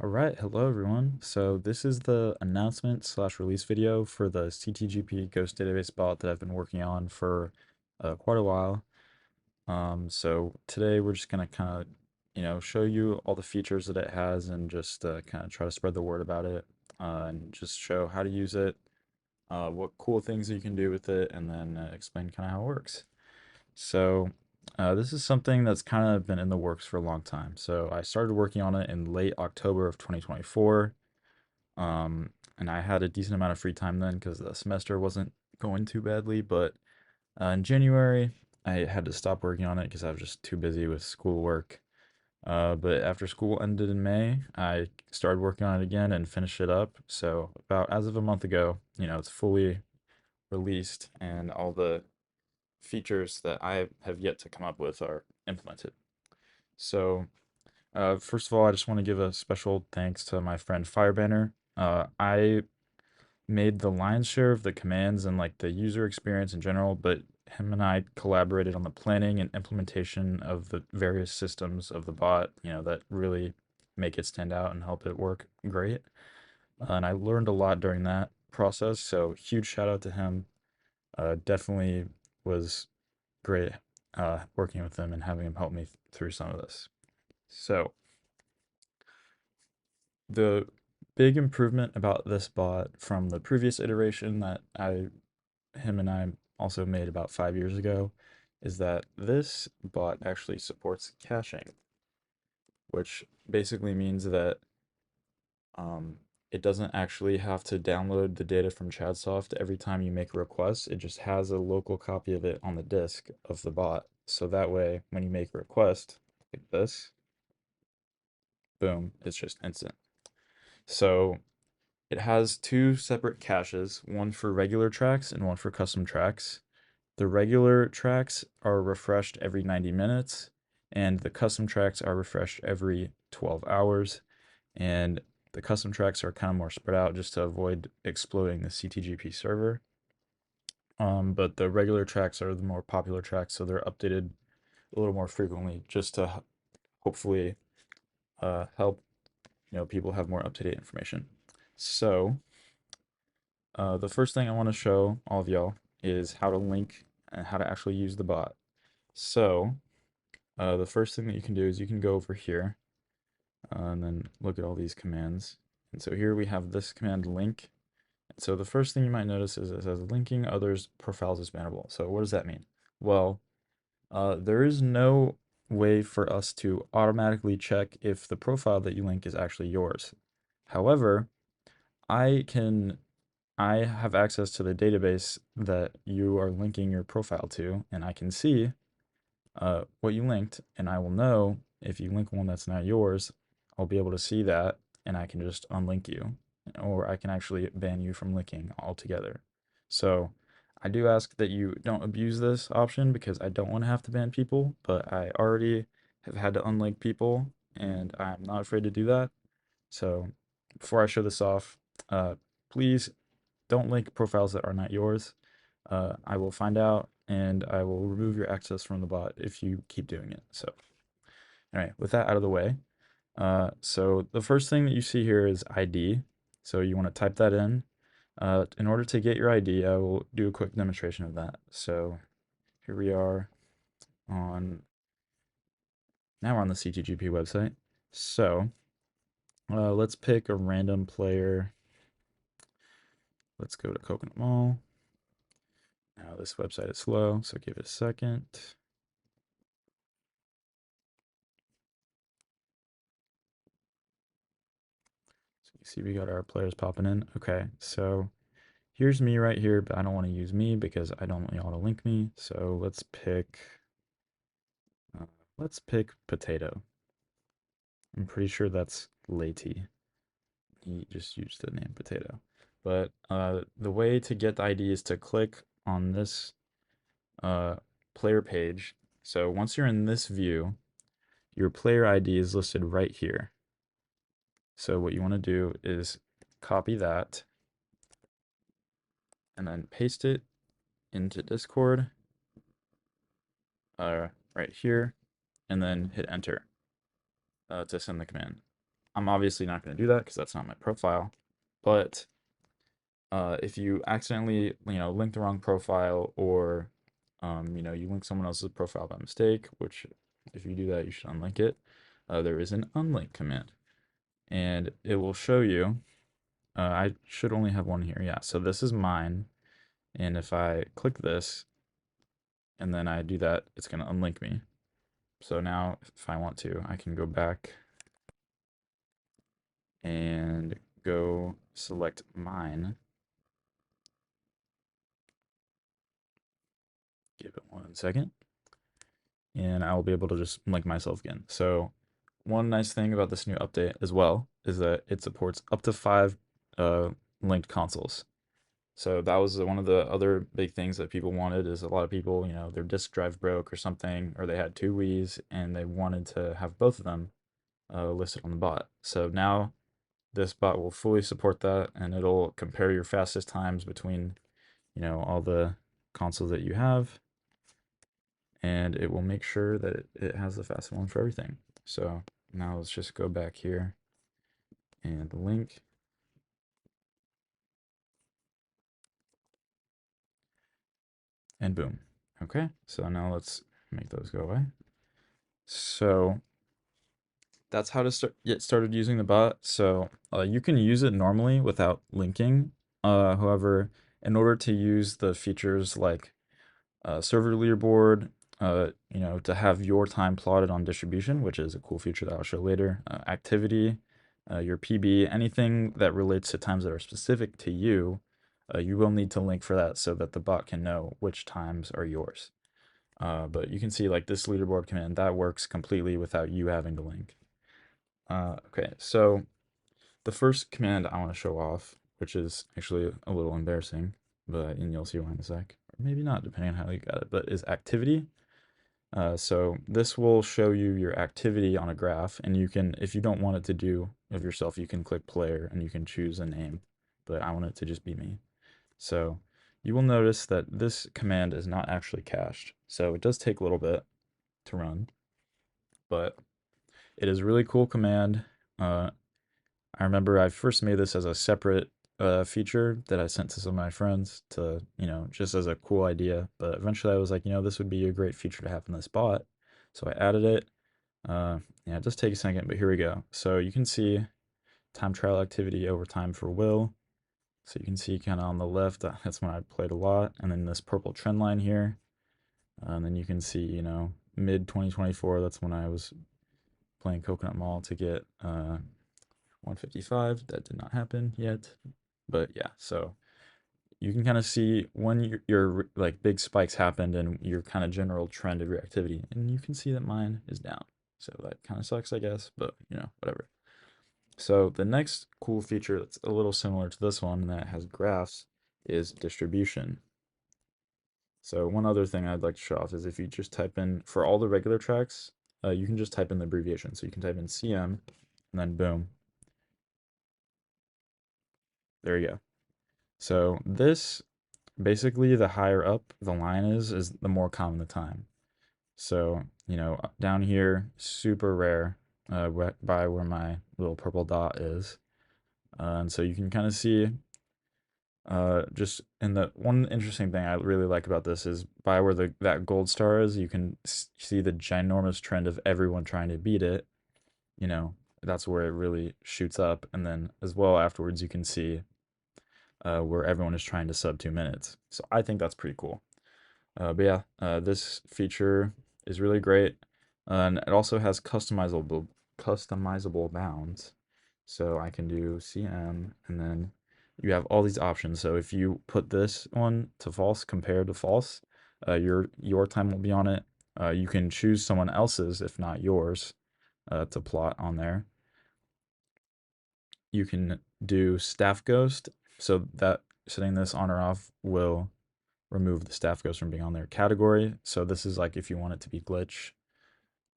All right, hello everyone. So this is the announcement slash release video for the CTGP Ghost Database Bot that I've been working on for quite a while. So today we're just gonna kind of, show you all the features that it has and just kind of try to spread the word about it and just show how to use it, what cool things you can do with it, and then explain kind of how it works. So this is something that's kind of been in the works for a long time. So I started working on it in late October of 2024. And I had a decent amount of free time then because the semester wasn't going too badly. But in January, I had to stop working on it because I was just too busy with schoolwork. But after school ended in May, I started working on it again and finished it up. So about as of a month ago, it's fully released and all the features that I have yet to come up with are implemented. So first of all, I just want to give a special thanks to my friend Firebanner. I made the lion's share of the commands and like the user experience in general, but him and I collaborated on the planning and implementation of the various systems of the bot, that really make it stand out and help it work great. And I learned a lot during that process, so huge shout out to him. Definitely was great working with him and having him help me through some of this. So, the big improvement about this bot from the previous iteration that him and I also made about 5 years ago is that this bot actually supports caching, which basically means that um, it doesn't actually have to download the data from ChadSoft every time you make a request. It just has a local copy of it on the disk of the bot. So that way, when you make a request like this, boom, it's just instant. So it has two separate caches, one for regular tracks and one for custom tracks. The regular tracks are refreshed every 90 minutes, and the custom tracks are refreshed every 12 hours. And the custom tracks are kind of more spread out just to avoid exploding the CTGP server. But the regular tracks are the more popular tracks, so they're updated a little more frequently just to hopefully help people have more up-to-date information. So the first thing I want to show all of y'all is how to link and how to actually use the bot. So the first thing that you can do is you can go over here and then look at all these commands. And so here we have this command link. And so the first thing you might notice is it says linking others profiles is bannable. So what does that mean? Well, there is no way for us to automatically check if the profile that you link is actually yours. However, I can I have access to the database that you are linking your profile to, and I can see what you linked, and I will know if you link one that's not yours, I'll be able to see that, and I can just unlink you, or I can actually ban you from linking altogether. So I do ask that you don't abuse this option because I don't want to have to ban people, but I already have had to unlink people, and I'm not afraid to do that. So before I show this off, please don't link profiles that are not yours. I will find out and I will remove your access from the bot if you keep doing it. So, all right, with that out of the way, so the first thing that you see here is ID. So you want to type that in. In order to get your ID, I will do a quick demonstration of that. So here we are on, now we're on the CTGP website. So let's pick a random player. Let's go to Coconut Mall. Now this website is slow, so give it a second. So you see we got our players popping in. Okay, so here's me right here, but I don't want to use me because I don't want y'all to link me. So uh, let's pick potato. I'm pretty sure that's Lady. He just used the name potato. But the way to get the ID is to click on this uh, player page. So once you're in this view, your player ID is listed right here. So what you want to do is copy that and then paste it into Discord right here, and then hit enter to send the command. I'm obviously not going to do that because that's not my profile. But if you accidentally, link the wrong profile, or, you link someone else's profile by mistake, which if you do that, you should unlink it. There is an unlink command, and it will show you. I should only have one here. Yeah, so this is mine. And if I click this and then I do that, it's going to unlink me. So now if I want to, I can go back and go select mine. Give it 1 second. And I will be able to just link myself again. So one nice thing about this new update as well is that it supports up to 5 uh, linked consoles. So that was one of the other big things that people wanted. Is a lot of people, their disk drive broke or something, or they had 2 Wii's and they wanted to have both of them listed on the bot. So now this bot will fully support that, and it'll compare your fastest times between, all the consoles that you have, and it will make sure that it has the fastest one for everything. So now let's just go back here and link. And boom. Okay, so now let's make those go away. So that's how to get started using the bot. So you can use it normally without linking. However, in order to use the features like server leaderboard, to have your time plotted on distribution, which is a cool feature that I'll show later, activity, your PB, anything that relates to times that are specific to you, you will need to link for that so that the bot can know which times are yours. But you can see like this leaderboard command, that works completely without you having to link. Okay, so the first command I want to show off, which is actually a little embarrassing, and you'll see why in a sec, or maybe not, depending on how you got it, but is activity. So this will show you your activity on a graph, and you can, if you don't want it to do of yourself, you can click player and you can choose a name, but I want it to just be me. So you will notice that this command is not actually cached. So it does take a little bit to run, but it is a really cool command. I remember I first made this as a separate feature that I sent to some of my friends to, just as a cool idea. But eventually I was like, this would be a great feature to have in this bot. So I added it. Yeah, it does take a second, but here we go. So you can see time trial activity over time for Will. So you can see kind of on the left, that's when I played a lot. And then this purple trend line here. And then you can see, mid 2024, that's when I was playing Coconut Mall to get 155. That did not happen yet. But yeah, so you can kind of see when your like big spikes happened and your kind of general trend of your activity. And you can see that mine is down. So that kind of sucks, I guess, but whatever. So the next cool feature that's a little similar to this one that has graphs is distribution. So one other thing I'd like to show off is if you just type in, for all the regular tracks, you can just type in the abbreviation. So you can type in CM and then boom. There you go. So this, basically the higher up the line is the more common the time. So, down here, super rare, by where my little purple dot is. And so you can kind of see, just in the one interesting thing I really like about this is by where that gold star is, you can see the ginormous trend of everyone trying to beat it. That's where it really shoots up. And then as well afterwards, you can see where everyone is trying to sub 2 minutes. So I think that's pretty cool. But yeah, this feature is really great, and it also has customizable bounds. So I can do CM, and then you have all these options. So if you put this one to false compared to false, your time will be on it. You can choose someone else's, if not yours, to plot on there. You can do staff ghost, so that setting this on or off will remove the staff ghost from being on their category. So this is like if you want it to be glitch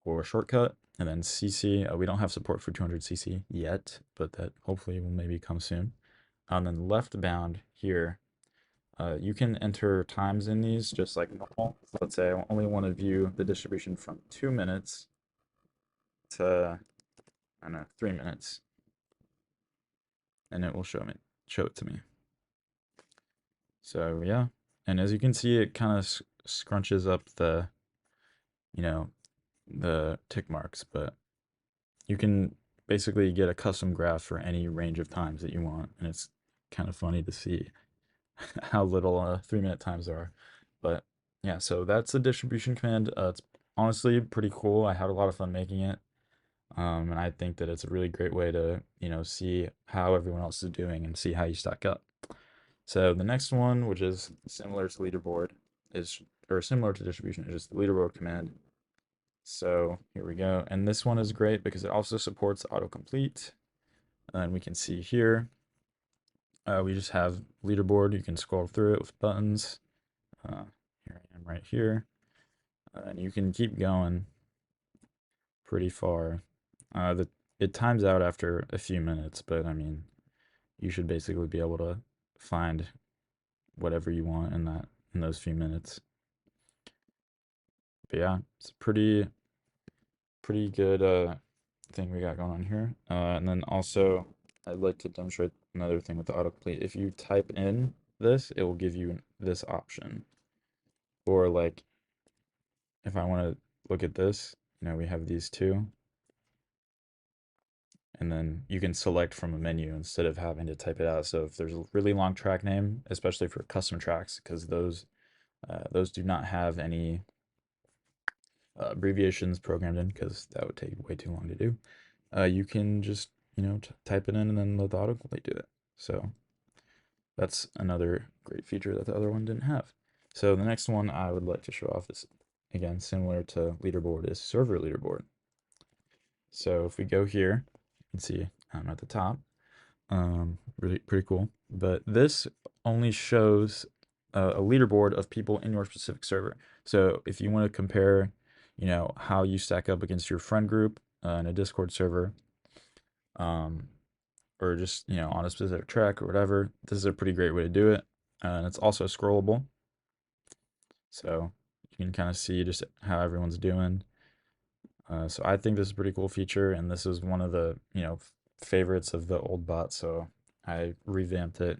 or shortcut. And then CC, we don't have support for 200cc yet, but that hopefully will maybe come soon. And then left bound here, you can enter times in these just like normal. Let's say I only want to view the distribution from 2 minutes to, I don't know, 3 minutes. and it will show it to me. So yeah, and as you can see, it kind of scrunches up the, you know, the tick marks, but you can basically get a custom graph for any range of times that you want, and it's kind of funny to see how little 3-minute times there are. But yeah, so that's the distribution command. It's honestly pretty cool. I had a lot of fun making it, and I think that it's a really great way to, see how everyone else is doing and see how you stack up. So the next one, which is similar to leaderboard, is or similar to distribution, is just the leaderboard command. So here we go. And this one is great because it also supports autocomplete. And we can see here, we just have leaderboard. You can scroll through it with buttons. Here I am right here. And you can keep going pretty far. It times out after a few minutes, but I mean, you should basically be able to find whatever you want in those few minutes. But yeah, it's a pretty good thing we got going on here. And then also, I'd like to demonstrate another thing with the autocomplete. If you type in this, it will give you this option. Or like, if I want to look at this, we have these two. And then you can select from a menu instead of having to type it out. So if there's a really long track name, especially for custom tracks, because those do not have any abbreviations programmed in, because that would take way too long to do. You can just type it in and then let the autocomplete do it. So that's another great feature that the other one didn't have. So the next one I would like to show off is, again, similar to leaderboard, is server leaderboard. So if we go here, you can see I'm at the top. Really pretty cool. But this only shows a leaderboard of people in your specific server. So if you want to compare, how you stack up against your friend group in a Discord server, or just on a specific track or whatever, this is a pretty great way to do it. And it's also scrollable, so you can kind of see just how everyone's doing. So I think this is a pretty cool feature, and this is one of the favorites of the old bot, so I revamped it,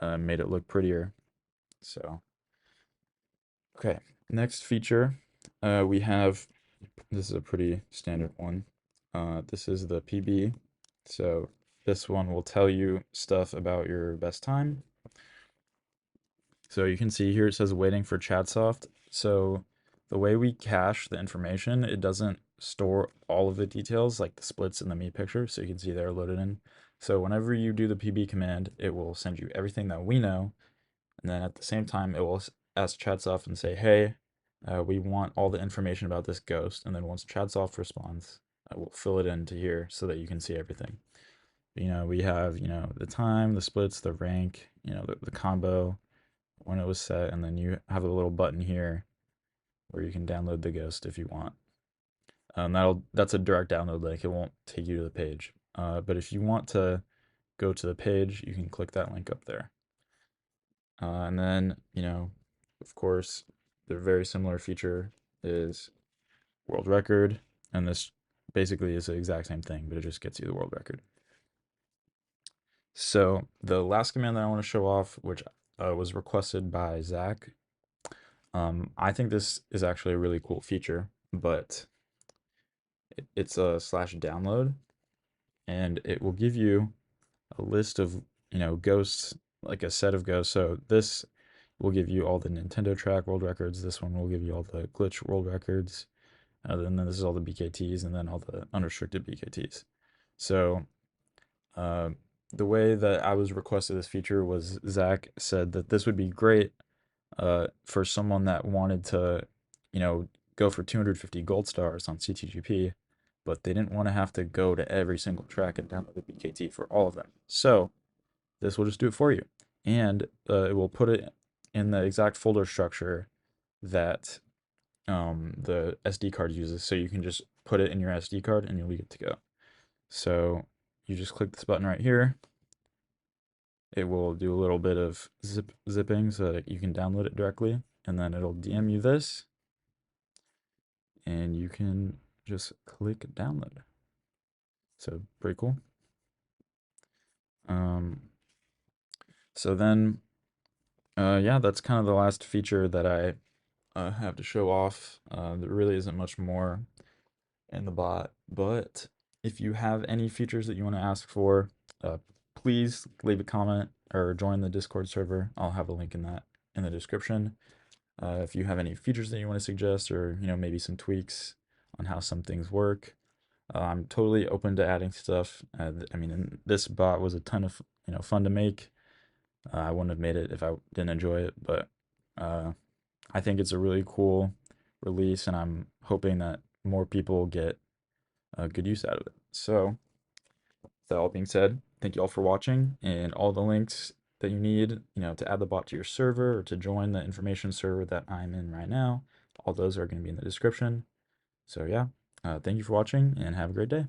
made it look prettier. So okay, next feature, we have, this is a pretty standard one. This is the PB. So this one will tell you stuff about your best time. So you can see here it says waiting for Chatsoft. So the way we cache the information, it doesn't store all of the details like the splits in the me picture. So you can see they're loaded in. So whenever you do the PB command, it will send you everything that we know. And then at the same time, it will ask Chatsoft and say, hey, we want all the information about this ghost. And then once Chatsoft responds, we'll fill it into here so that you can see everything. We have, the time, the splits, the rank, the combo, when it was set, and then you have a little button here where you can download the ghost if you want. That's a direct download link. It won't take you to the page. But if you want to go to the page, you can click that link up there. And then, of course, the very similar feature is world record, and this basically is the exact same thing, but it just gets you the world record. So the last command that I want to show off, which was requested by Zach, I think this is actually a really cool feature, but it's a /download, and it will give you a list of ghosts, like a set of ghosts. So this will give you all the Nintendo track world records. This one will give you all the glitch world records. And then this is all the BKTs, and then all the unrestricted BKTs. So the way that I was requested this feature was Zach said that this would be great for someone that wanted to, go for 250 gold stars on CTGP, but they didn't want to have to go to every single track and download the BKT for all of them. So this will just do it for you, and it will put it in the exact folder structure that the SD card uses. So you can just put it in your SD card and you'll be good to go. So you just click this button right here. It will do a little bit of zipping so that you can download it directly, and then it'll DM you this, and you can just click download. So pretty cool. Um, so then, yeah, that's kind of the last feature that I have to show off. There really isn't much more in the bot, but if you have any features that you want to ask for, uh, please leave a comment or join the Discord server. I'll have a link in that in the description. If you have any features that you want to suggest, or maybe some tweaks on how some things work, I'm totally open to adding stuff. I mean, this bot was a ton of fun to make. I wouldn't have made it if I didn't enjoy it, but uh, I think it's a really cool release, and I'm hoping that more people get good use out of it. So, that all being said, thank you all for watching, and all the links that you need, to add the bot to your server or to join the information server that I'm in right now, all those are going to be in the description. So yeah, thank you for watching and have a great day.